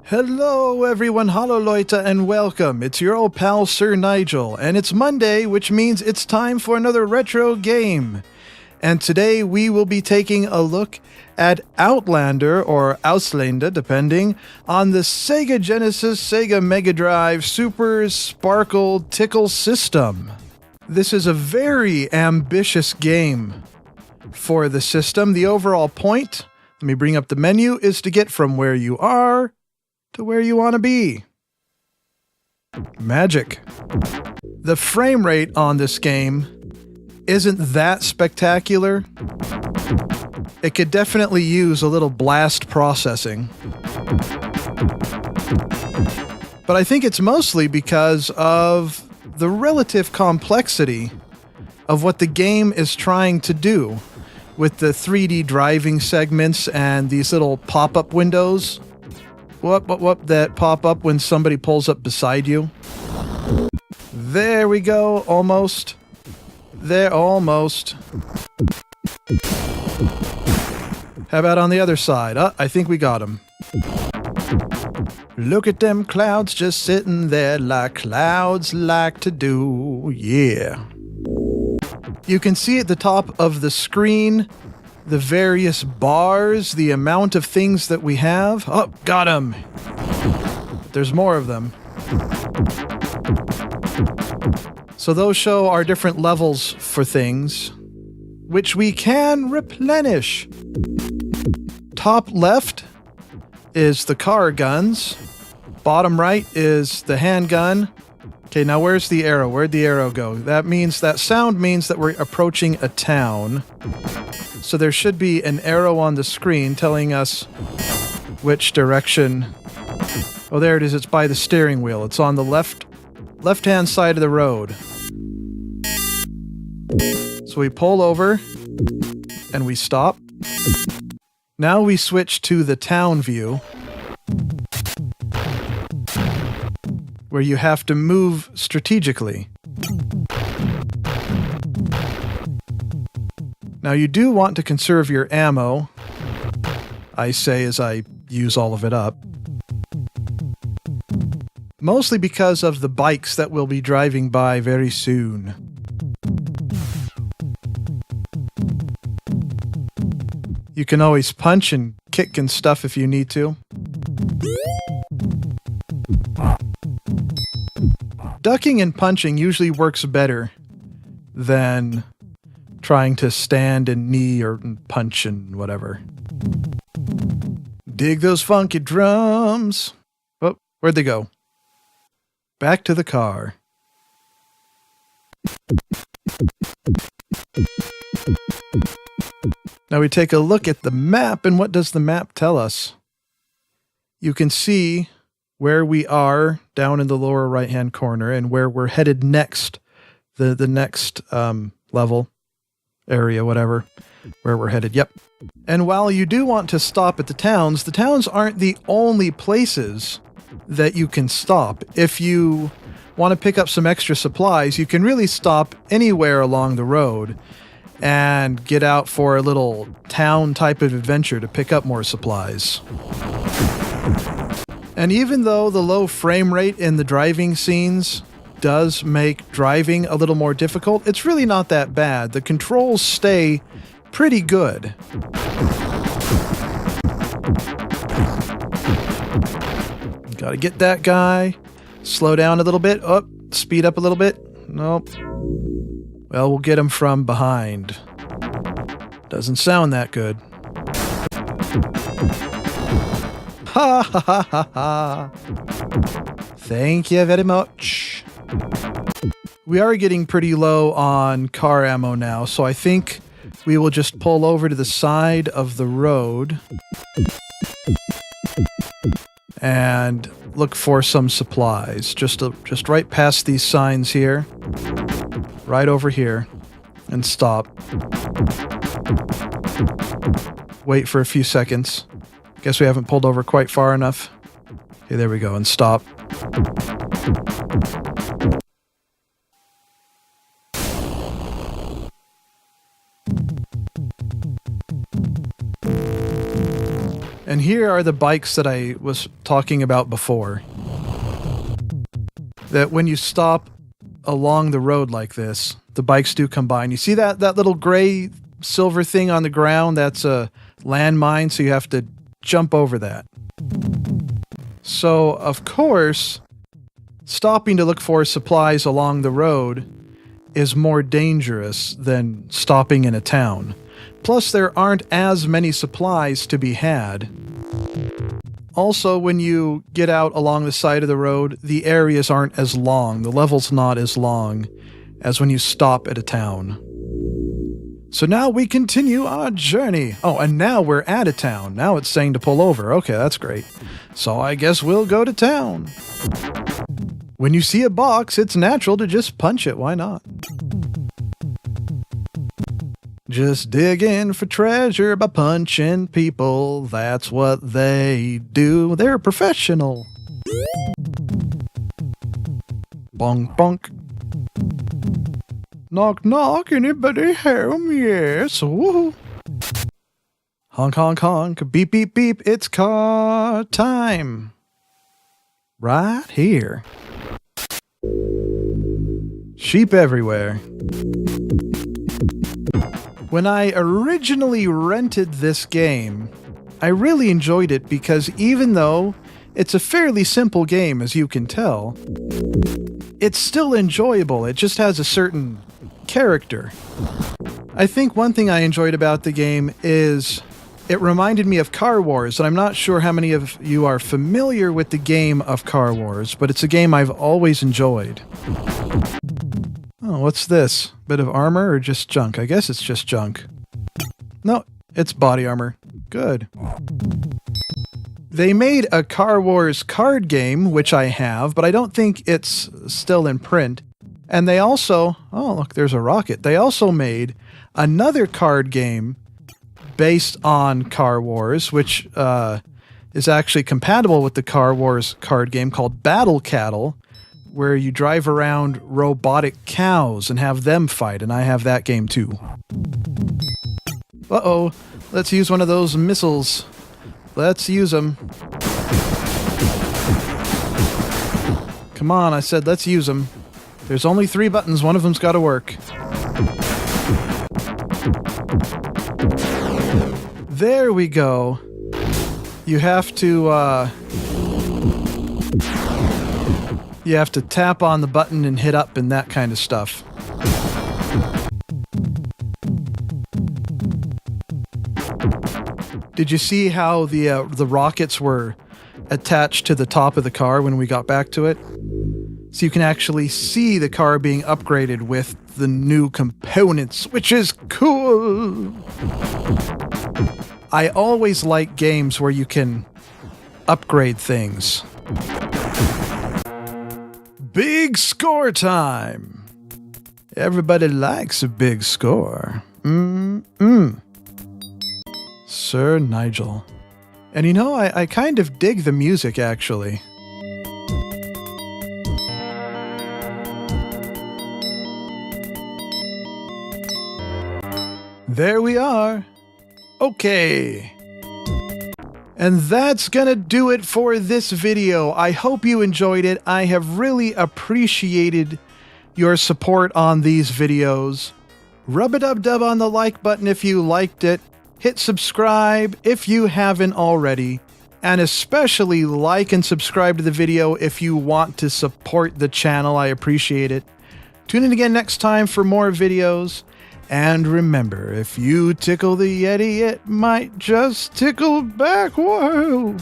Hello everyone, hallo Leute, and welcome. It's your old pal Sir Nigel, and it's Monday, which means it's time for another retro game. And today we will be taking a look at Outlander, or Outlander, depending, on the Sega Genesis, Sega Mega Drive, Super Sparkle Tickle system. This is a very ambitious game for the system. The overall point, let me bring up the menu, is to get from where you are to where you want to be. Magic. The frame rate on this game isn't that spectacular. It could definitely use a little blast processing. But I think it's mostly because of the relative complexity of what the game is trying to do with the 3D driving segments and these little pop-up windows. What that pop up when somebody pulls up beside you. There we go, almost. There, almost. How about on the other side? I think we got him. Look at them clouds just sitting there like clouds like to do. Yeah. You can see at the top of the screen the various bars, the amount of things that we have. Oh, got him. There's more of them. So those show our different levels for things, which we can replenish. Top left is the car guns. Bottom right is the handgun. Okay, now where's the arrow? Where'd the arrow go? That sound means that we're approaching a town. So there should be an arrow on the screen telling us which direction. Oh, there it is. It's by the steering wheel. It's on the left-hand side of the road. So we pull over and we stop. Now we switch to the town view, where you have to move strategically. Now you do want to conserve your ammo, I say as I use all of it up. Mostly because of the bikes that we'll be driving by very soon. You can always punch and kick and stuff if you need to. Ducking and punching usually works better than trying to stand and knee or punch and whatever. Dig those funky drums. Oh, where'd they go? Back to the car. Now we take a look at the map, and what does the map tell us? You can see where we are down in the lower right-hand corner and where we're headed next, the next level, area, whatever, where we're headed. Yep. And while you do want to stop at the towns aren't the only places that you can stop. If you want to pick up some extra supplies, you can really stop anywhere along the road and get out for a little town type of adventure to pick up more supplies. And even though the low frame rate in the driving scenes does make driving a little more difficult, it's really not that bad. The controls stay pretty good. Gotta get that guy. Slow down a little bit. Oh, speed up a little bit. Nope. Well, we'll get him from behind. Doesn't sound that good. Ha ha ha ha ha. Thank you very much. We are getting pretty low on car ammo now, so I think we will just pull over to the side of the road and look for some supplies. Just right past these signs here. Right over here. And stop. Wait for a few seconds. Guess we haven't pulled over quite far enough. Okay, there we go, and stop. And here are the bikes that I was talking about before. That when you stop along the road like this, the bikes do come by. And you see that little gray silver thing on the ground? That's a landmine, so you have to jump over that. So, of course, stopping to look for supplies along the road is more dangerous than stopping in a town. Plus, there aren't as many supplies to be had. Also, when you get out along the side of the road, the areas aren't as long. The level's not as long as when you stop at a town. So now we continue our journey. Oh, and now we're at a town. Now it's saying to pull over. Okay, that's great. So I guess we'll go to town. When you see a box, it's natural to just punch it. Why not? Just dig in for treasure by punching people. That's what they do. They're professional. Bonk, bonk. Knock, knock. Anybody home? Yes. Woohoo. Honk, honk, honk. Beep, beep, beep. It's car time. Right here. Sheep everywhere. When I originally rented this game, I really enjoyed it because even though it's a fairly simple game, as you can tell, it's still enjoyable. It just has a certain character. I think one thing I enjoyed about the game is it reminded me of Car Wars, and I'm not sure how many of you are familiar with the game of Car Wars, but it's a game I've always enjoyed. Oh, what's this? Bit of armor or just junk? I guess it's just junk. No, it's body armor. Good. They made a Car Wars card game, which I have, but I don't think it's still in print. And they also... Oh, look, there's a rocket. They also made another card game based on Car Wars, which is actually compatible with the Car Wars card game called Battle Cattle, where you drive around robotic cows and have them fight, and I have that game too. Uh-oh, let's use one of those missiles. Let's use them. Come on, I said let's use them. There's only 3 buttons, one of them's got to work. There we go. You have to, you have to tap on the button and hit up and that kind of stuff. Did you see how the rockets were attached to the top of the car when we got back to it? So you can actually see the car being upgraded with the new components, which is cool. I always like games where you can upgrade things. Big score time. Everybody likes a big score. Sir Nigel. And you know, I kind of dig the music, actually. There we are. Okay. And that's gonna do it for this video. I hope you enjoyed it. I have really appreciated your support on these videos. Rub-a-dub-dub on the like button if you liked it. Hit subscribe if you haven't already. And especially like and subscribe to the video if you want to support the channel. I appreciate it. Tune in again next time for more videos. And remember, if you tickle the Yeti, it might just tickle back. Whoa!